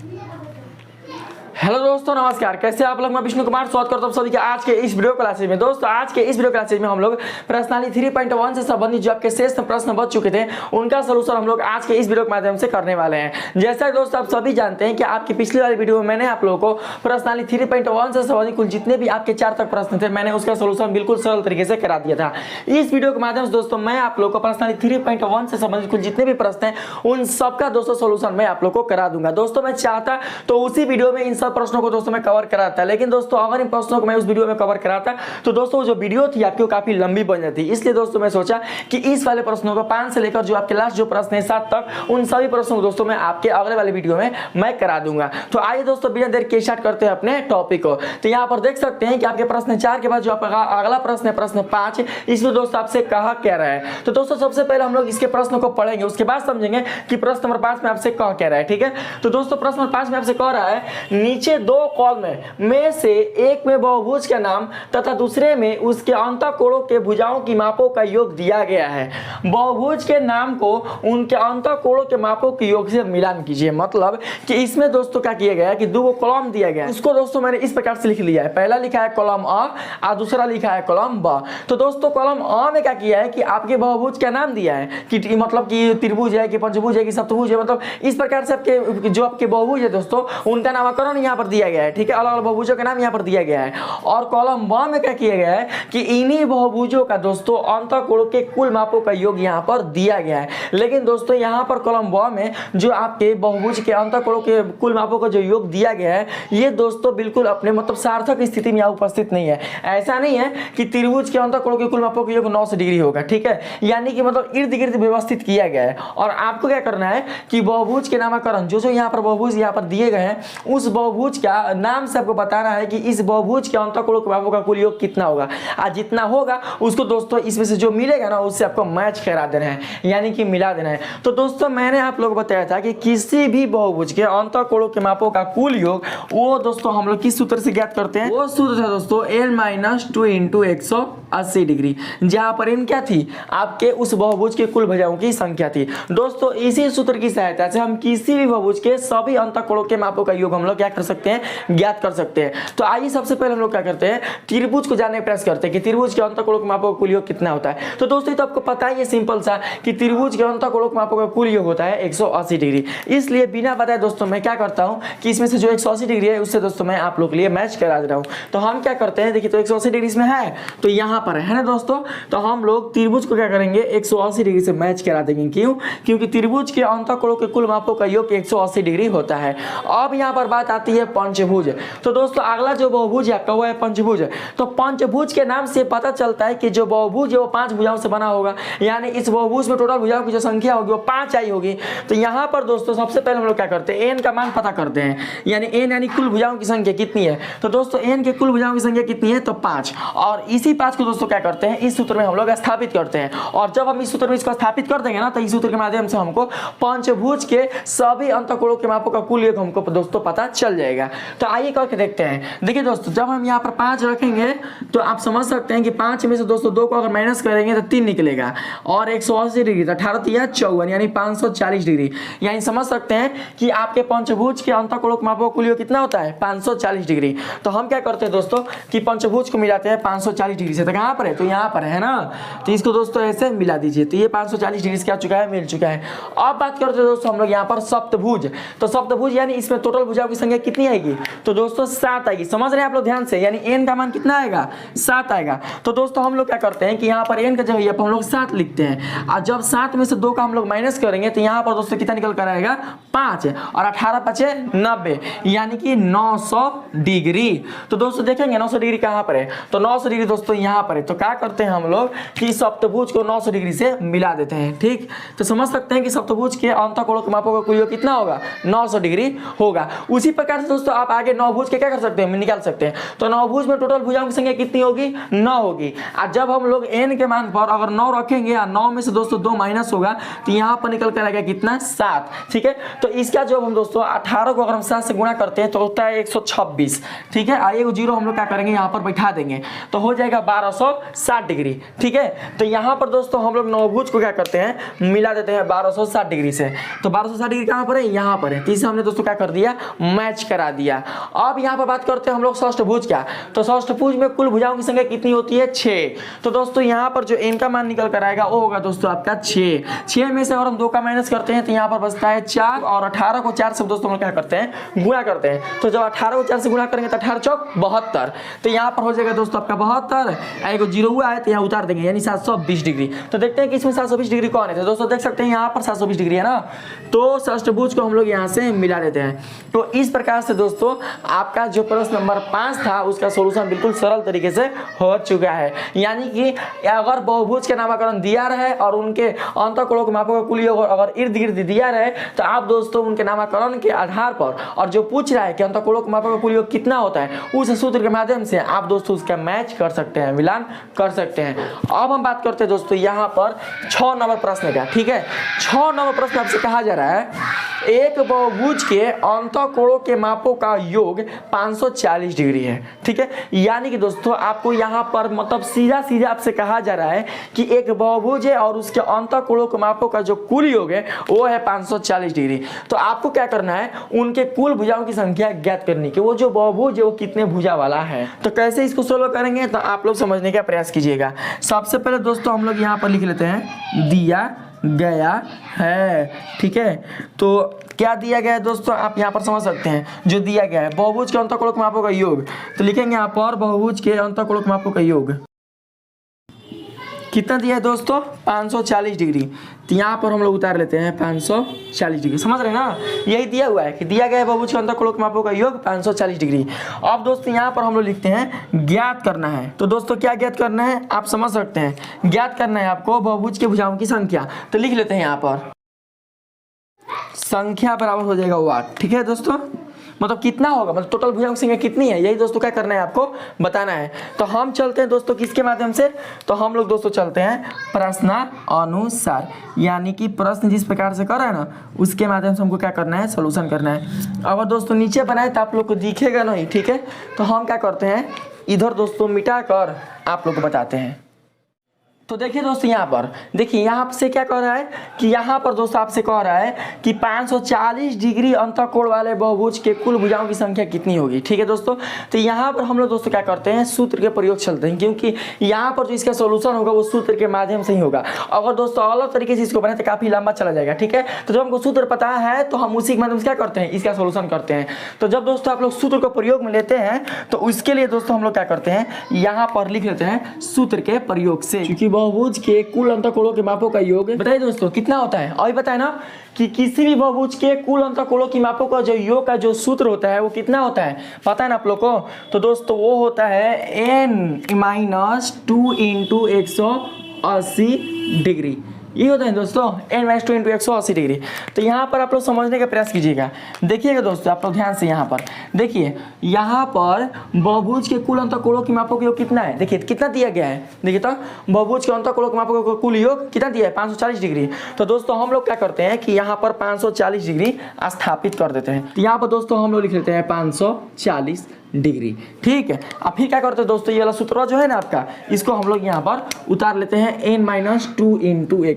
Hello दोस्तों, नमस्कार। कैसे आप लोग? मैं विष्णु कुमार स्वागत करता हूं सभी के आज के इस वीडियो क्लासेज में। दोस्तों आज के इस वीडियो क्लासेज में हम लोग पर्सनालिटी 3.1 से संबंधित जो आपके शेष प्रश्न बच चुके थे उनका सोल्यूशन हम लोग आज के इस वीडियो के माध्यम से करने वाले हैं। जैसा कि दोस्तों आप सभी जानते हैं कि आपकी पिछली वाली वीडियो में मैंने आप लोगों को पर्सनालिटी 3.1 से संबंधित कुल जितने भी आपके 4 तक प्रश्न थे मैंने उसका सोल्यूशन बिल्कुल सरल तरीके से करा दिया था। इस वीडियो के माध्यम से दोस्तों मैं आप लोग को पर्सनालिटी 3.1 से संबंधित कुल जितने भी प्रश्न हैं उन सबका दोस्तों सोल्यूशन मैं आप लोग को करा दूंगा। दोस्तों मैं चाहता तो उसी वीडियो में इन सब प्रश्नों को दोस्तों मैं कवर कराता, लेकिन दोस्तों अगर इन प्रश्नों को मैं उस वीडियो में कवर कराता तो दोस्तों जो वीडियो थी आपकी वो काफी लंबी बन जाती। इसलिए दोस्तों मैं सोचा कि इस वाले प्रश्नों को 5 से लेकर जो आपके लास्ट जो प्रश्न है 7 तक उन सभी प्रश्नों को दोस्तों मैं आपके अगले वाले वीडियो में मैं करा दूंगा। तो आइए दोस्तों बिना देर के स्टार्ट करते हैं अपने टॉपिक को। तो यहाँ पर देख सकते हैं कि आपके प्रश्न 4 के बाद जो आपका अगला प्रश्न है प्रश्न 5, इसमें दोस्तों आपसे कहा क्या रहा है। तो दोस्तों सबसे पहले हम लोग इसके प्रश्नों को पढ़ेंगे, उसके बाद समझेंगे कि प्रश्न नंबर 5 में आपसे कहा क्या रहा है। ठीक है, तो दोस्तों प्रश्न नंबर 5 में आपसे कह रहा है नीचे दो कॉलम में से एक में बहुभुज का नाम तथा दूसरे में उसके अंतःकोणों के भुजाओं की मापों का योग दिया गया है। बहुभुज के नाम को उनके अंतःकोणों के मापों के योग से मिलान कीजिए। मतलब कि इसमें दोस्तों क्या किया गया है कि दो कॉलम दिया गया है, उसको दोस्तों मैंने इस प्रकार से लिख लिया है। पहला लिखा है कॉलम अ और दूसरा लिखा है कॉलम ब। तो दोस्तों कॉलम अ में क्या किया है कि आपके बहुभुज का नाम दिया है कि मतलब कि त्रिभुज है कि पंचभुज है कि सप्तभुज है, मतलब इस प्रकार से आपके जो आपके बहुभुज है दोस्तों उनका नामकरण यहाँ पर दिया गया है। ठीक है, अलग अलग बहुभुजों का नाम यहाँ पर दिया गया है। और कॉलम ब में क्या किया गया है कि इन्हीं बहुभुजों का दोस्तों अंतःकोणों के कुल मापों का योग यहाँ पर दिया गया है। लेकिन दोस्तों यहाँ पर कॉलम ब में जो आपके बहुभुज के अंतःकोणों के कुल मापों का जो योग दिया गया है ये दोस्तों बिल्कुल अपने मतलब सार्थक स्थिति में यहाँ उपस्थित नहीं है। ऐसा नहीं है कि त्रिभुज के अंतःकोणों के कुल मापों का योग 900 डिग्री होगा। ठीक है, यानी कि मतलब इर्द गिर्द व्यवस्थित किया गया है। और आपको क्या करना है कि बहुभुज के नामकरण जो यहाँ पर बहुभुज यहाँ पर दिए गए हैं उस बहुभुज का नाम से आपको बताना है कि इस बहुभुज के अंतःकोणों के मापों का कुल योग कितना होगा। आज जितना होगा उसको दोस्तों इसमें से जो मिलेगा ना उससे आपको मैच करा देना है, यानी कि मिला देना है। तो दोस्तों मैंने आप लोगों को बताया था कि किसी भी बहुभुज के अंतःकोणों के मापों का कुल योग वो दोस्तों हम लोग किस सूत्र से ज्ञात करते हैं। वो सूत्र था दोस्तों n-2 × 180 डिग्री, जहां पर n क्या थी आपके उस बहुभुज के कुल भुजाओं की संख्या थी। दोस्तों इसी सूत्र की सहायता से हम किसी भी बहुभुज के सभी अंतःकोणों के मापों का योग हम लोग क्या कर सकते हैं, ज्ञात कर सकते हैं। तो आइए सबसे पहले हम लोग क्या करते हैं त्रिभुज को जानने का प्रयास करते हैं कि त्रिभुज के अंतःकोणों के मापों का कुल योग कितना होता है। तो दोस्तों तो आपको पता ही है सिंपल सा कि त्रिभुज के अंतःकोणों के मापों का कुल योग होता है 180 डिग्री। इसलिए बिना बताए दोस्तों मैं क्या करता हूं कि इसमें से जो 180 डिग्री है उससे दोस्तों मैं आप लोग के लिए मैच करा दे रहा हूं। तो हम क्या करते हैं, देखिए तो 180 डिग्री इसमें है तो यहाँ पर है ना दोस्तों, तो हम लोग त्रिभुज को क्या करेंगे 180 डिग्री से मैच करा देंगे। क्यों? क्योंकि त्रिभुज के अंतःकोणों के कुल मापों का योग 180 डिग्री होता है। अब यहाँ पर बात आती है पंचभुज। तो दोस्तों अगला जो बहुभुज है आपका वो है पंचभुज। तो पंचभुज के नाम से पता चलता है कि जो बहुभुज है वो 5 भुजाओं से बना होगा, यानी इस बहुभुज में टोटल भुजाओं की जो संख्या होगी वो 5 आई होगी। तो यहाँ पर दोस्तों सबसे पहले हम लोग क्या करते हैं n का मान पता करते हैं, यानी n यानी कुल भुजाओं की संख्या कितनी है। तो दोस्तों n के कुल भुजाओं की संख्या कितनी है तो 5, और इसी 5 को दोस्तों क्या करते हैं इस सूत्र में हम लोग स्थापित करते हैं। और जब हम इस सूत्र में इसको स्थापित कर देंगे ना तो इस सूत्र के माध्यम से हमको पंचभुज के सभी अंतःकोणों के मापों का कुल योग हमको दोस्तों पता चल जाएगा। तो आइए करके देखते हैं। देखिए दोस्तों जब हम यहाँ पर 5 रखेंगे तो आप समझ सकते हैं कि 5 में से दोस्तों 2 को अगर माइनस करेंगे तो 3 निकलेगा, और 180 डिग्री तो 18 या 54 यानी 540 डिग्री, यानी समझ सकते हैं कि आपके पंचभुज के अंतःकोणों के मापों का कुल योग कितना होता है 540 डिग्री। तो हम क्या करते हैं दोस्तों कि पंचभुज को मिलाते हैं 540 डिग्री से। तो कहाँ पर है तो यहाँ पर है ना, तो इसको दोस्तों ऐसे मिला दीजिए। तो ये 540 डिग्री से क्या चुका है, मिल चुका है। अब बात करते हैं दोस्तों हम लोग यहाँ पर सप्तभुज। तो सप्तभुज यानी इसमें टोटल भुजाओं की संख्या कितनी आएगी तो दोस्तों 7 आएगी। समझ रहे हैं आप लोग ध्यान से, यानी n का मान कितना आएगा 7 आएगा। तो दोस्तों हम लोग क्या करते हैं कि यहाँ पर n का जगह हम लोग 7 लिखते हैं, और जब 7 में से 2 का हम लोग माइनस करेंगे तो यहाँ पर दोस्तों कितना निकल कर आएगा 5, और 18 5 90 यानी कि 900 डिग्री। तो दोस्तों देखेंगे 900 डिग्री कहाँ पर है तो 900 डिग्री दोस्तों यहाँ पर है। तो क्या करते हैं हम लोग कि सप्तभुज को 900 डिग्री से मिला देते हैं। ठीक, तो समझ सकते हैं कि सप्तभुज के अंतःकोणों के मापों का कुल योग कितना होगा 900 डिग्री होगा। उसी प्रकार प्रकार से दोस्तों आप आगे नौभुज के क्या कर सकते हैं, निकाल सकते हैं। तो नौभुज में टोटल भुजाओं की संख्या कितनी होगी, 9 होगी। और जब हम लोग n के मान पर अगर 9 रखेंगे और 9 में से दोस्तों 2 माइनस होगा तो यहाँ पर निकल कर आएगा कितना, 7। ठीक है, तो इसका जो हम दोस्तों 18 को अगर हम 7 से गुणा करते हैं तो होता है 126। ठीक है, आइए वो जीरो हम लोग क्या करेंगे यहाँ पर बैठा देंगे तो हो जाएगा 1260 डिग्री। ठीक है, तो यहाँ पर दोस्तों हम लोग नौभुज को क्या करते हैं, मिला देते हैं 1260 डिग्री से। तो 1260 डिग्री कहाँ पर है, यहाँ पर है। तीसरा हमने दोस्तों क्या कर दिया, मैच करा दिया। अब यहाँ पर बात करते हैं हम लोग षष्ठभुज का। तो षष्ठभुज में कुल भुजाओं की संख्या कितनी होती है, 6। तो दोस्तों यहाँ पर जो n का मान निकल कर आएगा वो होगा दोस्तों आपका 6। 6 में से अगर हम 2 का माइनस करते हैं तो यहाँ पर बचता है 4 और 18 को 4 से दोस्तों हम क्या करते हैं, गुणा करते हैं। तो जब 18 को 4 से गुणा करेंगे तो 18 चौक 72। तो यहाँ पर हो जाएगा दोस्तों आपका 72, एक जीरो हुआ है तो यहाँ उतार देंगे यानी 720 डिग्री। तो देखते हैं कि इसमें 720 डिग्री कौन है। तो दोस्तों देख सकते हैं यहाँ पर 720 डिग्री है ना, तो षष्ठभुज को हम लोग यहाँ से मिला देते हैं। तो इस प्रकार से दोस्तों आपका जो प्रश्न नंबर 5 था उसका सोल्यूशन बिल्कुल सरल तरीके से हो चुका है। यानी कि अगर बहुभुज के नामकरण दिया रहे और उनके अंतःकोणों के मापों का कुल योग अगर इर्द गिर्द दिया रहे तो आप दोस्तों उनके नामकरण के आधार पर और जो पूछ रहा है कि अंतःकोणों के मापों का कुल योग कितना होता है उस सूत्र के माध्यम से आप दोस्तों उसका मैच कर सकते हैं, मिलान कर सकते हैं। अब हम बात करते हैं दोस्तों यहाँ पर 6 नंबर प्रश्न का। ठीक है, 6 नंबर प्रश्न आपसे कहा जा रहा है एक बहुभुज के अंतःकोणों के मापों का योग 540 डिग्री है। ठीक है, यानी कि दोस्तों आपको यहाँ पर मतलब सीधा सीधा आपसे कहा जा रहा है कि एक बहुभुज है और उसके अंतःकोणों के मापों का जो कुल योग है वो है 540 डिग्री। तो आपको क्या करना है, उनके कुल भुजाओं की संख्या ज्ञात करनी कि वो जो बहुभुज है वो कितने भुजा वाला है। तो कैसे इसको सोल्व करेंगे तो आप लोग समझने का प्रयास कीजिएगा। सबसे पहले दोस्तों हम लोग यहाँ पर लिख लेते हैं दिया गया है। ठीक है, तो क्या दिया गया है दोस्तों आप यहाँ पर समझ सकते हैं, जो दिया गया है बहुभुज के अंतःकोणों के मापों का योग। तो लिखेंगे यहाँ पर बहुभुज के अंतःकोणों के मापों का योग कितना दिया है दोस्तों, 540 डिग्री। तो यहाँ पर हम लोग उतार लेते हैं 540 डिग्री। समझ रहे हैं ना, यही दिया हुआ है कि दिया गया है बहुभुज के अंतःकोणों के मापों का योग 540 डिग्री। अब दोस्तों यहाँ पर हम लोग लिखते हैं ज्ञात करना है। तो दोस्तों क्या ज्ञात करना है आप समझ सकते हैं, ज्ञात करना है आपको बहुभुज के भुजाओं की संख्या। तो लिख लेते हैं यहाँ पर संख्या बराबर हो जाएगा 8। ठीक है दोस्तों, मतलब कितना होगा, मतलब टोटल भुजाओं की संख्या कितनी है, यही दोस्तों क्या करना है आपको बताना है। तो हम चलते हैं दोस्तों किसके माध्यम से, तो हम लोग दोस्तों चलते हैं प्रश्नानुसार, यानी कि प्रश्न जिस प्रकार से कर रहे हैं ना उसके माध्यम से हमको क्या करना है, सोल्यूशन करना है। अगर दोस्तों नीचे बनाए तो आप लोग को दिखेगा नहीं। ठीक है, तो हम क्या करते हैं इधर दोस्तों मिटा कर आप लोग को बताते हैं। तो देखिए दोस्तों यहाँ पर देखिए यहाँ से क्या कह रहा है कि यहाँ पर दोस्तों आपसे कह रहा है कि 540 डिग्री अंतःकोण वाले बहुभुज के कुल भुजाओं की संख्या कितनी होगी। ठीक है दोस्तों, तो यहाँ पर हम लोग दोस्तों क्या करते हैं सूत्र के प्रयोग चलते हैं, क्योंकि यहाँ पर जो इसका सोल्यूशन होगा वो सूत्र के माध्यम से ही होगा। अगर दोस्तों अलग तरीके से इसको बनाए तो काफी लंबा चला जाएगा। ठीक है, तो जब हमको सूत्र पता है तो हम उसी के माध्यम से क्या करते हैं इसका सोल्यूशन करते हैं। तो जब दोस्तों आप लोग सूत्र को प्रयोग में लेते हैं तो उसके लिए दोस्तों हम लोग क्या करते हैं यहाँ पर लिख लेते हैं सूत्र के प्रयोग से, क्योंकि बहुभुज के कुल अंतःकोणों के मापों का योग बताइए दोस्तों कितना होता है। और बताए ना कि किसी भी बहुभुज के कुल अंतःकोणों की मापों का जो योग का जो सूत्र होता है वो कितना होता है पता है ना आप लोग को। तो दोस्तों वो होता है n-2 × 180 डिग्री, ये होता है दोस्तों n-2 × 180 डिग्री। तो यहाँ पर आप लोग समझने का प्रयास कीजिएगा। देखिएगा दोस्तों आप लोग ध्यान से यहाँ पर देखिए, यहाँ पर बहुभुज के कुल अंतःकोणों की मापों का योग कितना है, देखिए कितना दिया गया है। देखिए तो बहुभुज के अंतःकोणों के मापों का कुल योग कितना दिया है 540 डिग्री। तो दोस्तों हम लोग क्या करते हैं कि यहाँ पर 540 डिग्री स्थापित कर देते हैं। तो यहाँ पर दोस्तों हम लोग लिख लेते हैं 540 डिग्री। ठीक है, अब फिर क्या करते हैं दोस्तों ये वाला सूत्र जो है ना आपका इसको हम लोग यहाँ पर उतार लेते हैं n-2 ×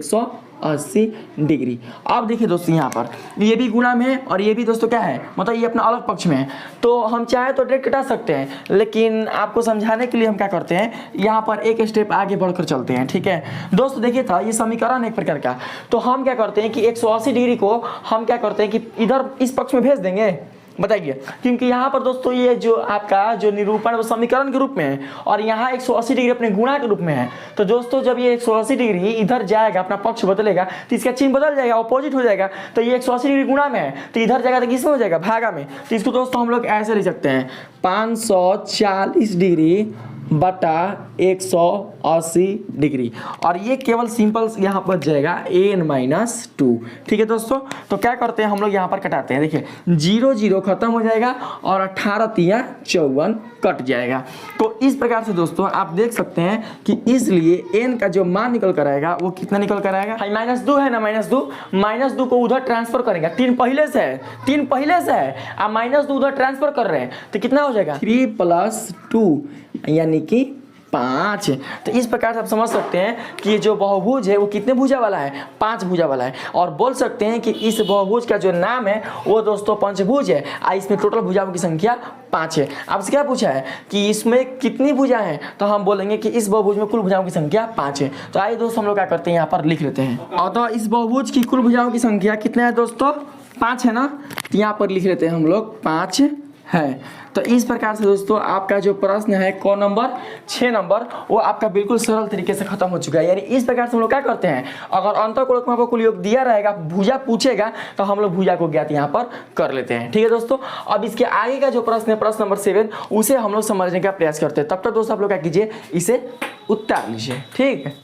180 डिग्री। अब देखिए दोस्तों यहाँ पर ये भी गुणा में है और ये भी दोस्तों क्या है मतलब ये अपना अलग पक्ष में है। तो हम चाहे तो डायरेक्ट घटा सकते हैं, लेकिन आपको समझाने के लिए हम क्या करते हैं यहाँ पर एक स्टेप आगे बढ़कर चलते हैं। ठीक है दोस्तों, देखिए था ये समीकरण एक प्रकार का। तो हम क्या करते हैं कि 180 डिग्री को हम क्या करते हैं कि इधर इस पक्ष में भेज देंगे, बताइए, क्योंकि यहाँ पर दोस्तों ये जो आपका जो निरूपण वो समीकरण के रूप में है और यहाँ 180 डिग्री अपने गुणा के रूप में है। तो दोस्तों जब ये 180 डिग्री इधर जाएगा अपना पक्ष बदलेगा तो इसका चिन्ह बदल जाएगा, ऑपोजिट हो जाएगा। तो ये 180 डिग्री गुणा में है तो इधर जाएगा तो किसमें हो जाएगा भागा में। तो इसको दोस्तों हम लोग ऐसे लिख सकते हैं 540 डिग्री बटा 180 डिग्री, और ये केवल सिंपल यहाँ पर जाएगा n-2। ठीक है दोस्तों, तो क्या करते हैं हम लोग यहाँ पर कटाते हैं। देखिए 0 0 खत्म हो जाएगा और 18 तिया 54 कट जाएगा। तो इस प्रकार से दोस्तों आप देख सकते हैं कि इसलिए n का जो मान निकल कर आएगा वो कितना निकल कर आएगा, -2 है ना, -2 को उधर ट्रांसफर करेंगे, 3 पहले से है, 3 पहले से है, आप -2 उधर ट्रांसफर कर रहे हैं तो कितना हो जाएगा 3 + 2 यानी कि 5। तो इस प्रकार से आप समझ सकते हैं कि ये जो बहुभुज है वो कितने भुजा वाला है, 5 भुजा वाला है। और बोल सकते हैं कि इस बहुभुज का जो नाम है वो दोस्तों पंचभुज है, इसमें टोटल भुजाओं की संख्या 5 है। आपसे क्या पूछा है कि इसमें कितनी भुजा हैं, तो हम बोलेंगे कि इस बहुभुज में कुल भुजाओं की संख्या 5 है। तो आइए दोस्तों हम लोग क्या करते हैं यहाँ पर लिख लेते हैं। और तो इस बहुभुज की कुल भुजाओं की संख्या कितना है दोस्तों, 5 है ना, तो यहाँ पर लिख लेते हैं हम लोग 5 है। तो इस प्रकार से दोस्तों आपका जो प्रश्न है क नंबर 6 नंबर वो आपका बिल्कुल सरल तरीके से खत्म हो चुका है। यानी इस प्रकार से हम लोग क्या करते हैं, अगर अंतःकोणक में कुल योग दिया रहेगा, भुजा पूछेगा, तो हम लोग भुजा को ज्ञात यहाँ पर कर लेते हैं। ठीक है दोस्तों, अब इसके आगे का जो प्रश्न है प्रश्न नंबर 7 उसे हम लोग समझने का प्रयास करते हैं। तब तक दोस्तों आप लोग क्या कीजिए, इसे उतार लीजिए। ठीक है,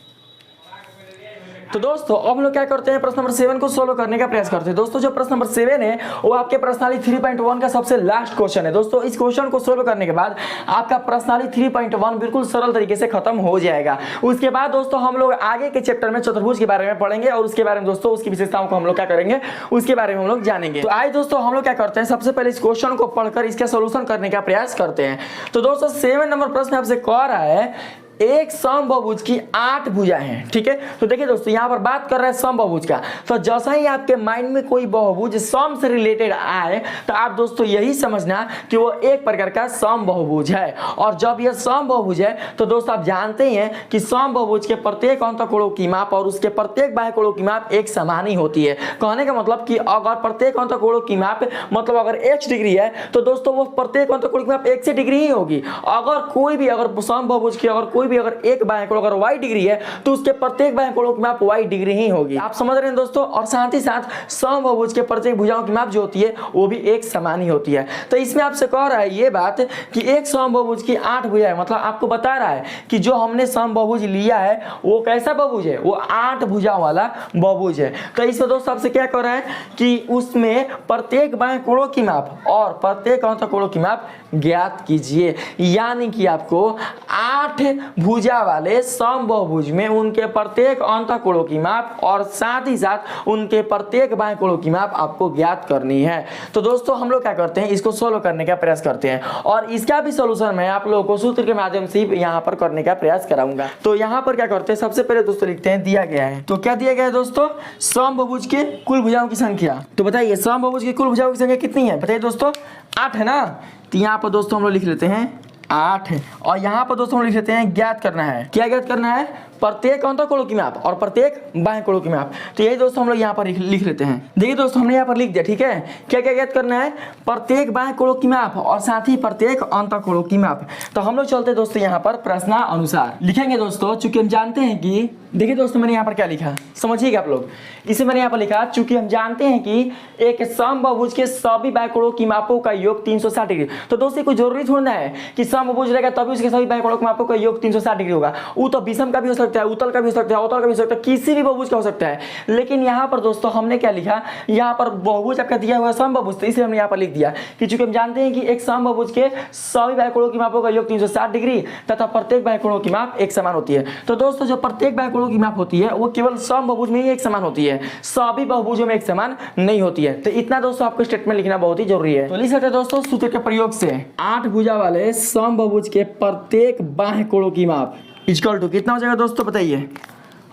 तो दोस्तों अब हम लोग क्या करते हैं, प्रश्न नंबर 7 को सोल्व करने का प्रयास करते हैं। दोस्तों जो प्रश्न नंबर 7 है वो आपके प्रश्नावली 3.1 का सबसे लास्ट क्वेश्चन है। दोस्तों इस क्वेश्चन को सोल्व करने के बाद आपका प्रश्नावली 3.1 बिल्कुल सरल तरीके से खत्म हो जाएगा। उसके बाद दोस्तों हम लोग आगे के चैप्टर में चतुर्भुज के बारे में पढ़ेंगे और उसके बारे में दोस्तों उसकी विशेषताओं को हम लोग क्या करेंगे, उसके बारे में हम लोग जानेंगे। तो आइए दोस्तों हम लोग क्या करते हैं, सबसे पहले इस क्वेश्चन को पढ़कर इसका सोल्यूशन करने का प्रयास करते हैं। तो दोस्तों 7 नंबर प्रश्न आपसे कह रहा है एक समबाहुभुज की 8 भुजा हैं। ठीक है, तो देखिए दोस्तों यहाँ पर बात कर रहे हैं समबाहुभुज का। तो जैसा ही आपके माइंड में कोई बहुभुज सम से रिलेटेड आए तो आप दोस्तों यही समझना कि वो एक प्रकार का समबाहुभुज है। और जब यह समबाहुभुज है तो दोस्तों आप जानते हैं कि समबाहुभुज के प्रत्येक अंतःकोणों की माप और उसके प्रत्येक बाह्यकोणों की माप एक समान ही होती है। कहने का मतलब कि अगर प्रत्येक अंतःकोणों की माप मतलब अगर x डिग्री है तो दोस्तों वो प्रत्येक अंतःकोण की माप x से डिग्री ही होगी। अगर कोई भी अगर समबाहुभुज की अगर कोई भी अगर एक बाह्यकोण अगर y डिग्री है तो उसके प्रत्येक बाह्यकोणों की माप y डिग्री ही होगी। आप समझ रहे हैं दोस्तों, और साथ ही साथ समबाहुभुज के प्रत्येक भुजाओं की माप जो होती है वो भी एक समान ही होती है। तो इसमें आपसे कह रहा है ये बात कि एक समबाहुभुज की 8 भुजा है, मतलब आपको बता रहा है कि जो हमने समबाहुभुज लिया है वो कैसा बहुभुज है, वो 8 भुजाओं वाला बहुभुज है। तो इसमें दोस्तों आपसे क्या कह रहा है कि उसमें प्रत्येक बाह्यकोणों की माप और प्रत्येक अंतःकोणों की माप ज्ञात कीजिए। यानी कि आपको 8 भुजा वाले समबाहुभुज में उनके प्रत्येक अंतःकोणों की माप और साथ ही साथ उनके प्रत्येक बाह्यकोणों की माप आपको ज्ञात करनी है। तो दोस्तों हम लोग क्या करते हैं, इसको सोल्व करने का प्रयास करते हैं और इसका भी सॉल्यूशन मैं आप लोगों को सूत्र के माध्यम से यहाँ पर करने का प्रयास कराऊंगा। तो यहाँ पर क्या करते हैं, सबसे पहले दोस्तों लिखते हैं दिया गया है। तो क्या दिया गया है दोस्तों, समबाहुभुज के कुल भुजाओं की संख्या। तो बताइए समबाहुभुज की कुल भुजाओं की संख्या कितनी है, बताइए दोस्तों 8 है ना। तो यहाँ पर दोस्तों हम लोग लिख लेते हैं 8 है और यहाँ पर दोस्तों हम लिख लेते हैं ज्ञात करना है। क्या ज्ञात करना है, प्रत्येक अंतःकोणों की माप और प्रत्येक बाह्यकोणों की माप। तो यही दोस्तों हम लोग यहाँ पर लिख लेते हैं। देखिए दोस्तों हमने यहाँ पर लिख दिया। ठीक है, क्या क्या ज्ञात करना है, प्रत्येक बाह्यकोणों की माप और साथ ही प्रत्येक अंतःकोणों की माप। तो हम लोग चलते दोस्तों यहाँ पर प्रश्नानुसार लिखेंगे दोस्तों। चूंकि हम जानते हैं कि देखिए दोस्तों मैंने यहाँ पर क्या लिखा समझिएगा आप लोग, इसे मैंने यहाँ पर लिखा चूंकि हम जानते हैं कि एक समबाहुभुज के सभी बाह्यकोणों की मापों का योग 360 डिग्री। तो दोस्तों कोई जरूरी थोड़ा है कि समबाहुभुज रहेगा तभी उसके सभी बाह्यकोणों की मापों का योग 360 डिग्री होगा। वो तो विषम का भी हो सकता है, उत्तल का भी हो सकता है, अवतल का भी हो सकता है, किसी भी बहुभुज का हो सकता है। लेकिन यहाँ पर दोस्तों हमने क्या लिखा, यहाँ पर बहुभुज आपका दिया हुआ है समबाहुभुज, तो इसलिए हमने यहाँ पर लिख दिया कि चूंकि हम जानते हैं कि एक समबाहुभुज के सभी बाह्यकोणों की मापों का योग 360 डिग्री तथा प्रत्येक बाह्यकोणों की माप एक समान होती है। तो दोस्तों जो प्रत्येक बाह्यकोणों की माप होती है वो केवल समबाहुभुज में ही एक समान होती है, सभी बहुभुजों में एक समान नहीं होती है। तो इतना दोस्तों आपको स्टेटमेंट लिखना बहुत ही जरूरी है। तो लिख सकते हैं दोस्तों सूत्र के प्रयोग से 8 भुजा वाले समबाहुभुज के प्रत्येक बाह्यकोणों की माप इक्वल टू कितना हो जाएगा दोस्तों, बताइए,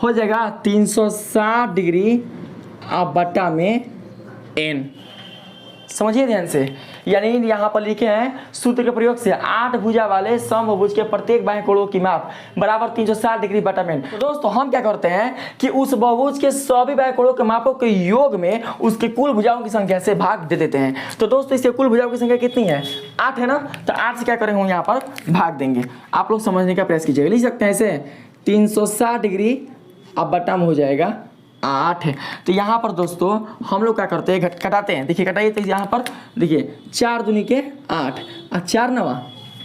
हो जाएगा 360 डिग्री बटा में n। समझिए ध्यान से, यानी यहाँ पर लिखे हैं सूत्र के प्रयोग से 8 भुजा वाले समबाहुभुज के प्रत्येक बाह्यकोणों की माप बराबर 360 डिग्री बटा में। तो दोस्तों हम क्या करते हैं कि उस बहुभुज के सभी बाह्यकोणों के मापों के योग में उसकी कुल भुजाओं की संख्या से भाग दे देते हैं। तो दोस्तों इसके कुल भुजाओं की संख्या कितनी है, 8 है ना। तो 8 से क्या करेंगे, यहाँ पर भाग देंगे। आप लोग समझने का प्रयास कीजिएगा, लिख सकते हैं इसे 360 डिग्री अब बटा में हो जाएगा 8 है। तो यहाँ पर दोस्तों हम लोग क्या करते हैं, कटाते हैं। देखिए कटाइए, तो यहाँ पर देखिए 4 दूनी के 8 और 4 9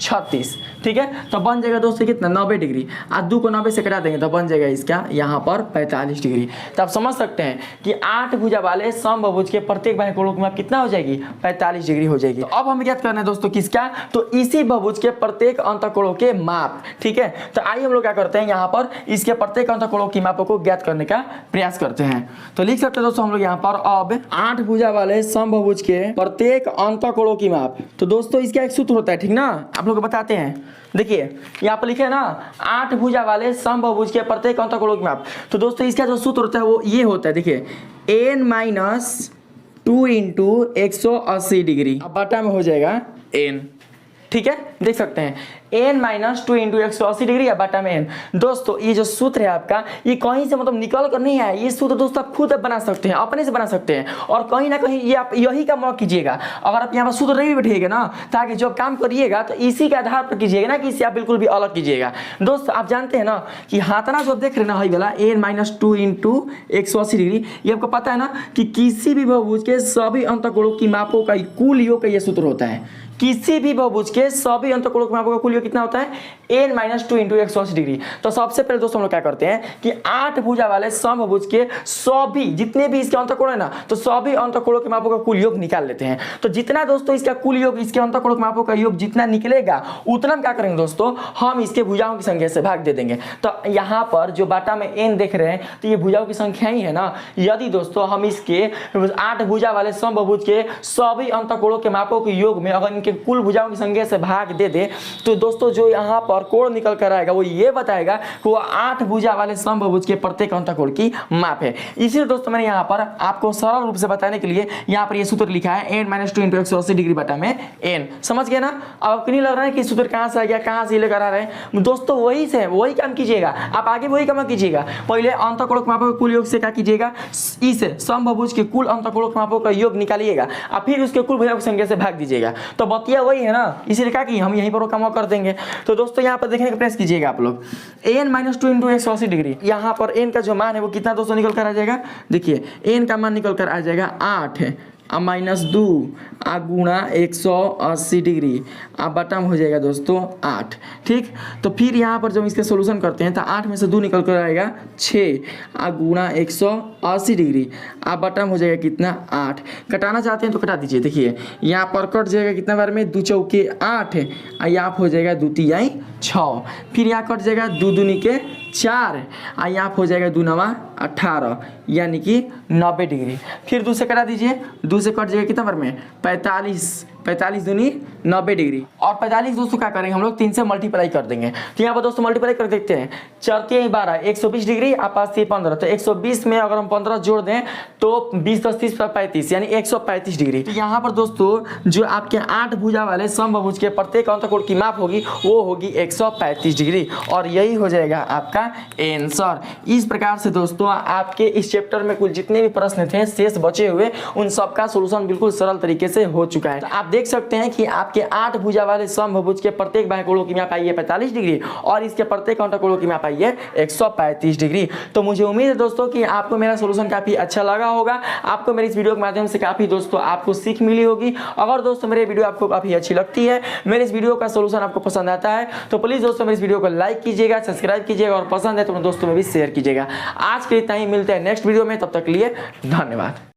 36। ठीक है, तो बन जाएगा दोस्तों कितना 90 डिग्री। आज 2 को 90 से कटा देंगे तो बन जाएगा इसका यहाँ पर 45 डिग्री। तो आप समझ सकते हैं कि 8 भुजा वाले समभुज के प्रत्येक बाह्य कोणों की माप कितना हो जाएगी 45 डिग्री हो जाएगी। तो अब हमें क्या करना है दोस्तों किसका, तो इसी बहुभुज के प्रत्येक अंतःकोणों के माप। ठीक है, तो आइए हम लोग क्या करते हैं यहाँ पर इसके प्रत्येक अंतःकोणों की मापों को ज्ञात करने का प्रयास करते हैं। तो लिख सकते हैं दोस्तों हम लोग यहाँ पर अब 8 भुजा वाले समभुज के प्रत्येक अंतःकोणों की माप। तो दोस्तों इसका एक सूत्र होता है, ठीक ना, आप लोग को बताते हैं। देखिए यहाँ पर लिखे ना 8 भुजा वाले समभुज के प्रत्येक अंतःकोणों की माप। तो दोस्तों इसका जो सूत्र होता है वो ये होता है, देखिए n-2 × 180 डिग्री बटा में हो जाएगा n। ठीक है, देख सकते हैं n-2 × 180 डिग्री या बटा में n। दोस्तों ये जो सूत्र है आपका ये कहीं से मतलब निकल कर नहीं आया, ये सूत्र दोस्तों आप खुद बना सकते हैं, अपने से बना सकते हैं और कहीं ना कहीं ये आप यही का मौका कीजिएगा। अगर आप यहाँ पर सूत्र नहीं बैठिएगा ना ताकि जब काम करिएगा तो इसी के आधार पर कीजिएगा ना कि इससे आप बिल्कुल भी अलग कीजिएगा। दोस्त आप जानते हैं ना कि हाथना जो देख रहे ना वाला n-2 × 180 डिग्री, ये आपको पता है ना कि किसी भी बहुभुज के सभी अंतःकोणों की मापों का कुल योग का ये सूत्र होता है। किसी भी बहुभुज के सभी अंतःकोणों की मापों का कुल योग कितना होता है n-2 × 180 डिग्री। तो सबसे पहले दोस्तों हम लोग क्या करते हैं कि 8 भुजा वाले समभुज के सभी जितने भी इसके अंतःकोण है ना तो सभी अंतःकोणों के मापों का कुल योग निकाल लेते हैं। तो जितना दोस्तों इसका कुल योग इसके अंतःकोणों के मापों का योग जितना निकलेगा उतना हम क्या करेंगे दोस्तों, हम इसके भुजाओं की संख्या से भाग दे देंगे। तो यहाँ पर जो बाटा में n देख रहे हैं तो ये भुजाओं की संख्या ही है ना। यदि दोस्तों हम इसके 8 भुजा वाले समभुज के सभी अंतःकोणों के मापों के योग में अगर इनके कुल भुजाओं की संख्या से भाग दे दे तो दोस्तों जो यहाँ पर कोण निकल कर आएगा वो ये बताएगा कि वो 8 भुजा वाले समभुज के प्रत्येक अंतःकोण की माप है। इसीलिए दोस्तों मैंने यहाँ पर आपको सरल रूप से बताने के लिए यहाँ पर ये सूत्र लिखा है n-2 × 180 डिग्री बटा में n। समझ गए ना। अब आपको नहीं लग रहा है कि सूत्र कहाँ से आ गया, कहाँ से लेकर आ रहे हैं दोस्तों, वही से वही काम कीजिएगा आप, आगे वही काम कीजिएगा। पहले अंतःकोणों के मापों के कुल योग से क्या कीजिएगा, इस समभुज के कुल अंतःकोणों के मापों का योग निकालिएगा और फिर उसके कुल भुजाओं की संख्या से भाग दीजिएगा। तो बतिया वही है ना, इसीलिए क्या कि हम यहीं पर काम कर देंगे। तो दोस्तों यहाँ पर देखने का प्रयास कीजिएगा आप लोग n-2 × 180 डिग्री, यहाँ पर n का जो मान है वो कितना दोस्तों निकल कर आ जाएगा, देखिए n का मान निकल कर आ जाएगा 8 -2 गुणा 180 डिग्री बटा में हो जाएगा दोस्तों 8। ठीक, तो फिर यहाँ पर जब इसके सोल्यूशन करते हैं तो 8 में से 2 निकल कर आएगा 6 गुणा 180 डिग्री बटा में हो जाएगा कितना 8। कटाना चाहते हैं तो कटा दीजिए, देखिए यहाँ पर कट जाएगा कितना बार में 2 चौके 8 यहाँ हो जाएगा 2 तिहाई 6, फिर यहाँ कट जाएगा 2 दूनी के 4 यहाँ हो जाएगा 2 9 18 यानी कि 90 डिग्री। फिर 2 से कटा दीजिए, 2 से कट जाएगा कितना बार में 45 दूनी 90 डिग्री और 45 दोस्तों क्या करेंगे हम लोग 3 से मल्टीप्लाई कर देंगे। तो यहाँ पर दोस्तों मल्टीप्लाई कर देखते हैं, 4 × 12 120 डिग्री और 5 × 15 तो 120 में अगर हम 15 जोड़ दें तो 20 × 10 = 35 यानी 135 डिग्री। तो यहाँ पर दोस्तों जो आपके 8 भुजा वाले समभुज के प्रत्येक अंतःकोण की माप होगी वो होगी 135 डिग्री और यही हो जाएगा आपका आंसर। इस प्रकार से दोस्तों आपके इस चैप्टर में कुल जितने भी प्रश्न थे शेष बचे हुए उन सबका सोल्यूशन बिल्कुल सरल तरीके से हो चुका है। तो आप देख सकते हैं कि आपके 8 भुजा वाले समभुज के प्रत्येक बाह्य कोणों की माप आई है 45 डिग्री और इसके प्रत्येक अंतःकोणों की माप आई है 135 डिग्री। तो मुझे उम्मीद है दोस्तों कि आपको मेरा सोल्यूशन काफी अच्छा लगा होगा, आपको मेरे इस वीडियो के माध्यम से काफी दोस्तों आपको सीख मिली होगी। अगर दोस्तों मेरे वीडियो आपको काफी अच्छी लगती है, मेरे इस वीडियो का सोल्यूशन आपको पसंद आता है तो प्लीज दोस्तों मेरे इस वीडियो को लाइक कीजिएगा, सब्सक्राइब कीजिएगा और पसंद है तो अपने दोस्तों में भी शेयर कीजिएगा। आज के इतना ही, मिलते हैं नेक्स्ट वीडियो में, तब तक के लिए धन्यवाद।